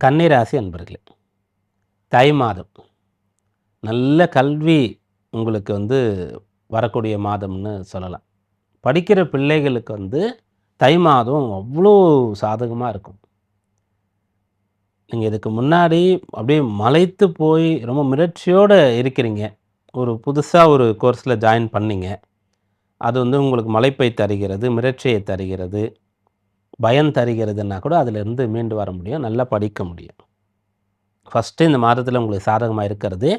கன்னிராசி அன்பர்களே, தை மாதம் நல்ல கல்வி உங்களுக்கு வரக்கூடிய மாதம்னு சொல்லலாம். படிக்கிற பிள்ளைகளுக்கு தை மாதம் அவ்வளோ சாதகமாக இருக்கும். நீங்கள் இதுக்கு முன்னாடி அப்படியே மலைத்து போய் ரொம்ப மிரட்சியோடு இருக்கிறீங்க. ஒரு புதுசாக ஒரு கோர்ஸில் ஜாயின் பண்ணீங்க. அது உங்களுக்கு மலைப்பை தருகிறது, மிரட்சியை தருகிறது, பயம் தருகிறதுன்னா கூட அதிலிருந்து மீண்டு வர முடியும், நல்லா படிக்க முடியும். ஃபஸ்ட்டு இந்த மாதத்தில் உங்களுக்கு சாதகமாக இருக்கிறது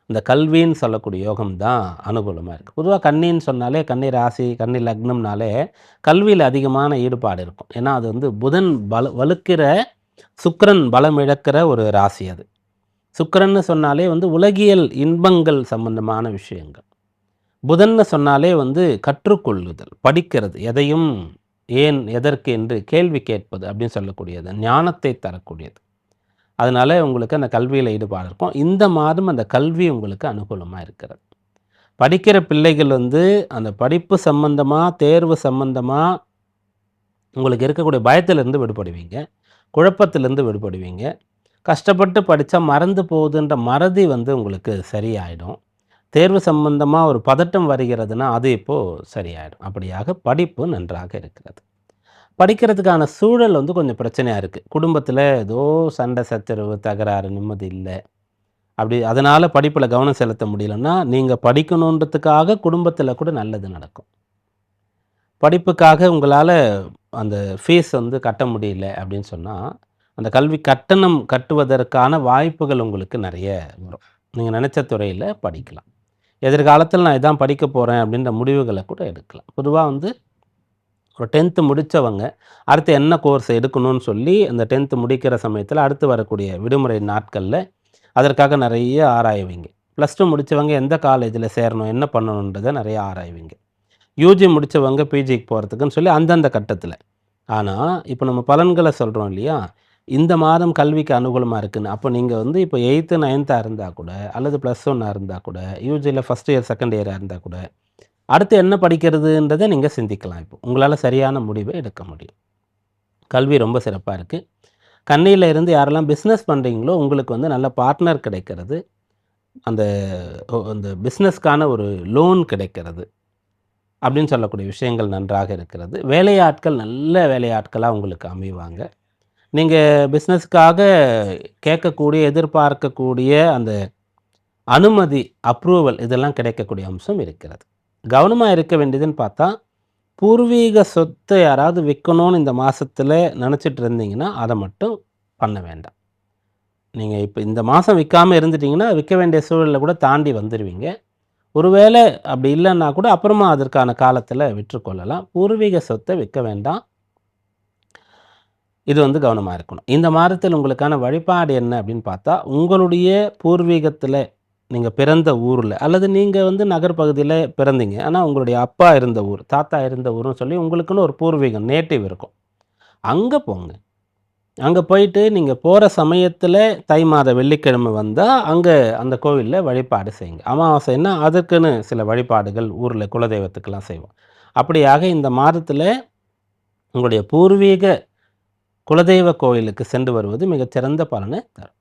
இந்த கல்வின்னு சொல்லக்கூடிய யோகம் தான் அனுகூலமாக இருக்குது. பொதுவாக கன்னின்னு சொன்னாலே, கன்னி ராசி, கன்னி லக்னம்னாலே கல்வியில் அதிகமான ஈடுபாடு இருக்கும். ஏன்னா அது புதன் வலுக்கிற, சுக்கிரன் பலம் இழக்கிற ஒரு ராசி அது. சுக்கிரன்னு சொன்னாலே உலகியல் இன்பங்கள் சம்பந்தமான விஷயங்கள். புதன்னு சொன்னாலே கற்றுக்கொள்ளுதல், படிக்கிறது, எதையும் ஏன் எதற்கு என்று கேள்வி கேட்பது அப்படின்னு சொல்லக்கூடியது, ஞானத்தை தரக்கூடியது. அதனால் உங்களுக்கு அந்த கல்வியில் ஈடுபாடு இருக்கும். இந்த மாதம் அந்த கல்வி உங்களுக்கு அனுகூலமாக இருக்கிறது. படிக்கிற பிள்ளைகள் அந்த படிப்பு சம்பந்தமாக, தேர்வு சம்பந்தமாக உங்களுக்கு இருக்கக்கூடிய பயத்திலிருந்து விடுபடுவீங்க, குழப்பத்திலிருந்து விடுபடுவீங்க. கஷ்டப்பட்டு படித்தா மறந்து போகுதுன்ற மறதி உங்களுக்கு சரியாயிடும். தேர்வு சம்பந்தமாக ஒரு பதட்டம் வருகிறதுனா அது இப்போது சரியாயிடும். அப்படியாக படிப்பு நன்றாக இருக்கிறது. படிக்கிறதுக்கான சூழல் கொஞ்சம் பிரச்சனையாக இருக்குது. குடும்பத்தில் ஏதோ சண்டை சச்சரவு, தகராறு, நிம்மதி இல்லை. அப்படி அதனால் படிப்பில் கவனம் செலுத்த முடியலன்னா, நீங்கள் படிக்கணுன்றதுக்காக குடும்பத்தில் கூட நல்லது நடக்கும். படிப்புக்காக உங்களால் அந்த ஃபீஸ் கட்ட முடியல அப்படின்னு சொன்னால், அந்த கல்வி கட்டணம் கட்டுவதற்கான வாய்ப்புகள் உங்களுக்கு நிறைய வரும். நீங்கள் நினச்ச துறையில் படிக்கலாம். எதிர்காலத்தில் நான் இதான் படிக்க போகிறேன் அப்படின்ற முடிவுகளை கூட எடுக்கலாம். பொதுவாக ஒரு 10th முடித்தவங்க அடுத்து என்ன கோர்ஸ் எடுக்கணும்னு சொல்லி அந்த 10th முடிக்கிற சமயத்தில் அடுத்து வரக்கூடிய விடுமுறை நாட்களில் அதற்காக நிறைய ஆராய்வீங்க. +2 முடித்தவங்க எந்த காலேஜில் சேரணும், என்ன பண்ணணுன்றதை நிறைய ஆராய்வீங்க. யூஜி முடித்தவங்க பிஜிக்கு போகிறதுக்குன்னு சொல்லி அந்தந்த கட்டத்தில். ஆனால் இப்போ நம்ம பலன்களை சொல்கிறோம் இல்லையா, இந்த மாதம் கல்விக்கு அனுகூலமாக இருக்குன்னு. அப்போ நீங்கள் இப்போ 8th 9th இருந்தால் கூட, அல்லது +1 இருந்தால் கூட, யூஜியில் ஃபஸ்ட் இயர் செகண்ட் இயராக இருந்தால் கூட, அடுத்து என்ன படிக்கிறதுன்றதை நீங்கள் சிந்திக்கலாம். இப்போ உங்களால் சரியான முடிவை எடுக்க முடியும். கல்வி ரொம்ப சிறப்பாக இருக்குது. கன்னியில் இருந்து யாரெல்லாம் பிஸ்னஸ் பண்ணுறீங்களோ உங்களுக்கு நல்ல பார்ட்னர் கிடைக்கிறது. அந்த அந்த பிஸ்னஸ்க்கான ஒரு லோன் கிடைக்கிறது அப்படின்னு சொல்லக்கூடிய விஷயங்கள் நன்றாக இருக்கிறது. வேலையாட்கள் நல்ல வேலையாட்களாக உங்களுக்கு அமைவாங்க. நீங்கள் பிஸ்னஸ்க்காக கேட்கக்கூடிய, எதிர்பார்க்கக்கூடிய அந்த அனுமதி, அப்ரூவல் இதெல்லாம் கிடைக்கக்கூடிய அம்சம் இருக்கிறது. கவனமாக இருக்க வேண்டியதுன்னு பார்த்தா, பூர்வீக சொத்தை யாராவது விற்கணும்னு இந்த மாதத்தில் நினச்சிட்டு இருந்தீங்கன்னா அதை மட்டும் பண்ண வேண்டாம். நீங்கள் இப்போ இந்த மாதம் விற்காமல் இருந்துட்டிங்கன்னா விற்க வேண்டிய சூழலில் கூட தாண்டி வந்துடுவீங்க. ஒருவேளை அப்படி இல்லைன்னா கூட அப்புறமா அதற்கான காலத்தில் விற்றுக்கொள்ளலாம். பூர்வீக சொத்தை விற்க வேண்டாம். இது கவனமாக இருக்கணும். இந்த மாதத்தில் உங்களுக்கான வழிபாடு என்ன அப்படின்னு பார்த்தா, உங்களுடைய பூர்வீகத்தில் நீங்கள் பிறந்த ஊரில், அல்லது நீங்கள் நகர்பகுதியில் பிறந்தீங்க, ஆனால் உங்களுடைய அப்பா இருந்த ஊர், தாத்தா இருந்த ஊர்னு சொல்லி உங்களுக்குன்னு ஒரு பூர்வீகம், நேட்டிவ் இருக்கும். அங்கே போங்க. அங்கே போயிட்டு நீங்கள் போகிற சமயத்தில் தை மாத வெள்ளிக்கிழமை வந்தால் அங்கே அந்த கோவிலில் வழிபாடு செய்யுங்க. அமாவாசைன்னா அதுக்குன்னு சில வழிபாடுகள் ஊரில் குலதெய்வத்துக்கெல்லாம் செய்வோம். அப்படியாக இந்த மாதத்தில் உங்களுடைய பூர்வீக குலதெய்வ கோயிலுக்கு சென்று வருவது மிகச்சிறந்த பலனை தரும்.